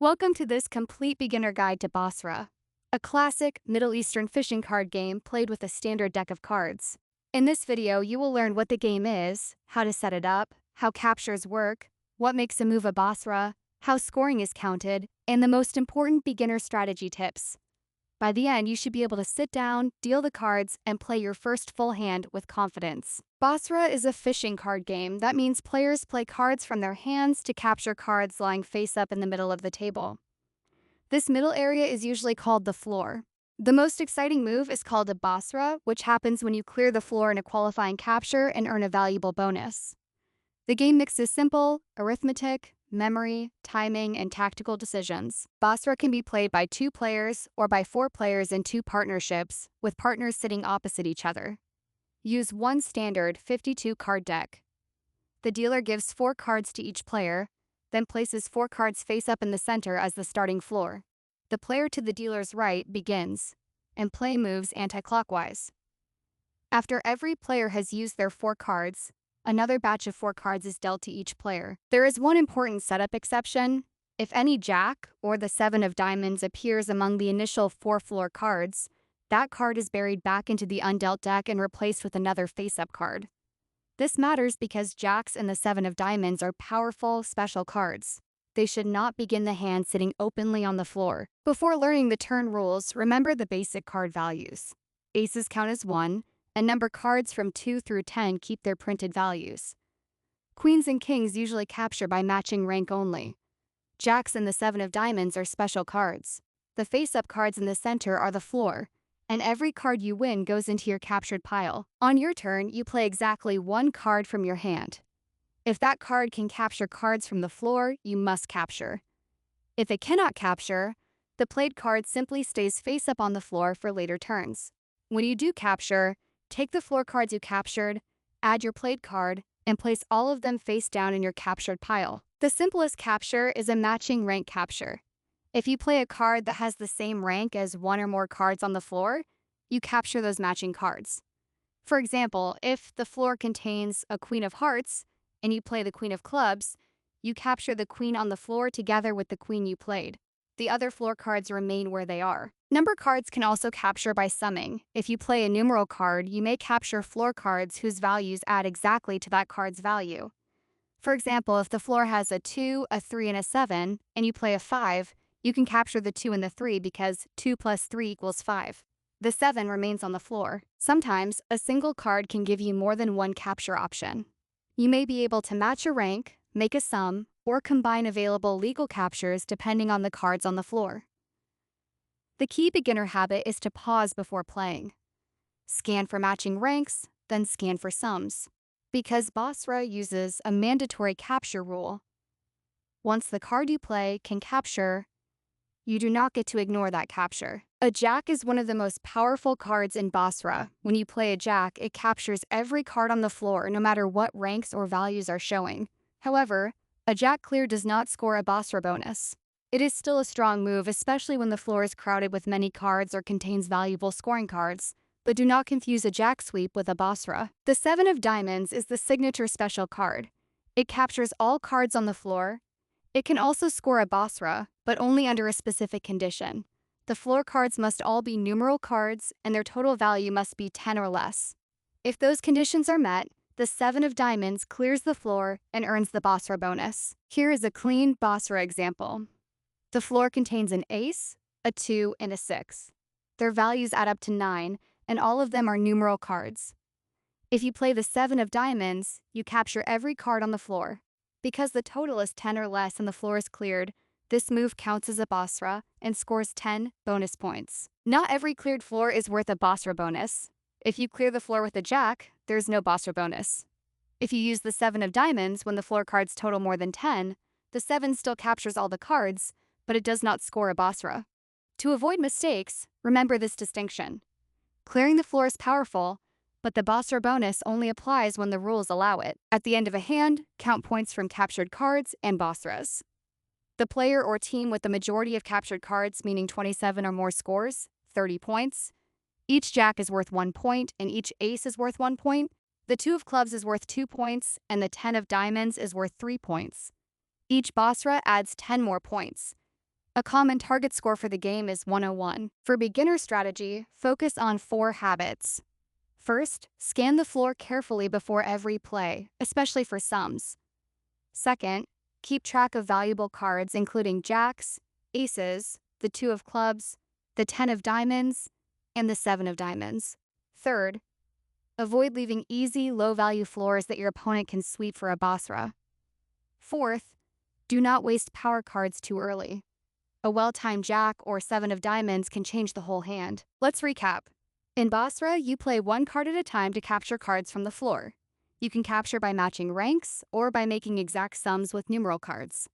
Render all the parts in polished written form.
Welcome to this complete beginner guide to Basra, a classic Middle Eastern fishing card game played with a standard deck of cards. In this video, you will learn what the game is, how to set it up, how captures work, what makes a move a Basra, how scoring is counted, and the most important beginner strategy tips. By the end, you should be able to sit down, deal the cards, and play your first full hand with confidence. Basra is a fishing card game. That means players play cards from their hands to capture cards lying face up in the middle of the table. This middle area is usually called the floor. The most exciting move is called a Basra, which happens when you clear the floor in a qualifying capture and earn a valuable bonus. The game mixes simple, arithmetic, memory, timing, and tactical decisions. Basra can be played by 2 players or by 4 players in 2 partnerships, with partners sitting opposite each other. Use one standard 52 card deck. The dealer gives 4 cards to each player, then places 4 cards face up in the center as the starting floor. The player to the dealer's right begins, and play moves anti-clockwise. After every player has used their 4 cards, another batch of 4 cards is dealt to each player. There is one important setup exception. If any jack or the 7 of diamonds appears among the initial 4 floor cards, that card is buried back into the undealt deck and replaced with another face-up card. This matters because jacks and the 7 of diamonds are powerful, special cards. They should not begin the hand sitting openly on the floor. Before learning the turn rules, remember the basic card values. Aces count as 1, and number cards from 2 through 10 keep their printed values. Queens and kings usually capture by matching rank only. Jacks and the 7 of diamonds are special cards. The face-up cards in the center are the floor, and every card you win goes into your captured pile. On your turn, you play exactly 1 card from your hand. If that card can capture cards from the floor, you must capture. If it cannot capture, the played card simply stays face up on the floor for later turns. When you do capture, take the floor cards you captured, add your played card, and place all of them face down in your captured pile. The simplest capture is a matching rank capture. If you play a card that has the same rank as 1 or more cards on the floor, you capture those matching cards. For example, if the floor contains a queen of hearts and you play the queen of clubs, you capture the queen on the floor together with the queen you played. The other floor cards remain where they are. Number cards can also capture by summing. If you play a numeral card, you may capture floor cards whose values add exactly to that card's value. For example, if the floor has a 2, a 3, and a 7, and you play a 5, you can capture the 2 and the 3 because 2 plus 3 equals 5. The 7 remains on the floor. Sometimes, a single card can give you more than one capture option. You may be able to match a rank, make a sum, or combine available legal captures depending on the cards on the floor. The key beginner habit is to pause before playing. Scan for matching ranks, then scan for sums. Because Basra uses a mandatory capture rule, once the card you play can capture, you do not get to ignore that capture. A jack is one of the most powerful cards in Basra. When you play a jack, it captures every card on the floor, no matter what ranks or values are showing. However, a jack clear does not score a Basra bonus. It is still a strong move, especially when the floor is crowded with many cards or contains valuable scoring cards. But do not confuse a jack sweep with a Basra. The 7 of diamonds is the signature special card. It captures all cards on the floor. It can also score a Basra, but only under a specific condition. The floor cards must all be numeral cards, and their total value must be 10 or less. If those conditions are met, the 7 of diamonds clears the floor and earns the Basra bonus. Here is a clean Basra example. The floor contains an ace, a 2, and a 6. Their values add up to 9, and all of them are numeral cards. If you play the 7 of diamonds, you capture every card on the floor. Because the total is 10 or less and the floor is cleared, this move counts as a Basra and scores 10 bonus points. Not every cleared floor is worth a Basra bonus. If you clear the floor with a jack, there's no Basra bonus. If you use the 7 of diamonds when the floor cards total more than 10, the 7 still captures all the cards, but it does not score a Basra. To avoid mistakes, remember this distinction. Clearing the floor is powerful, but the Basra bonus only applies when the rules allow it. At the end of a hand, count points from captured cards and Basras. The player or team with the majority of captured cards, meaning 27 or more scores, 30 points. Each jack is worth 1 point, and each ace is worth 1 point. The 2 of clubs is worth 2 points, and the 10 of diamonds is worth 3 points. Each Basra adds 10 more points. A common target score for the game is 101. For beginner strategy, focus on 4 habits. First, scan the floor carefully before every play, especially for sums. Second, keep track of valuable cards including jacks, aces, the 2 of clubs, the 10 of diamonds, and the 7 of diamonds. Third, avoid leaving easy, low-value floors that your opponent can sweep for a Basra. Fourth, do not waste power cards too early. A well-timed jack or 7 of diamonds can change the whole hand. Let's recap. In Basra, you play one card at a time to capture cards from the floor. You can capture by matching ranks or by making exact sums with numeral cards.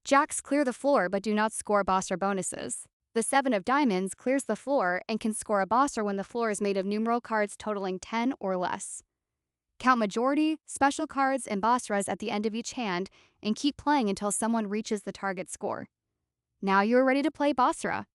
Jacks clear the floor but do not score Basra bonuses. The 7 of diamonds clears the floor and can score a Basra when the floor is made of numeral cards totaling 10 or less. Count majority, special cards, and Basras at the end of each hand and keep playing until someone reaches the target score. Now you are ready to play Basra.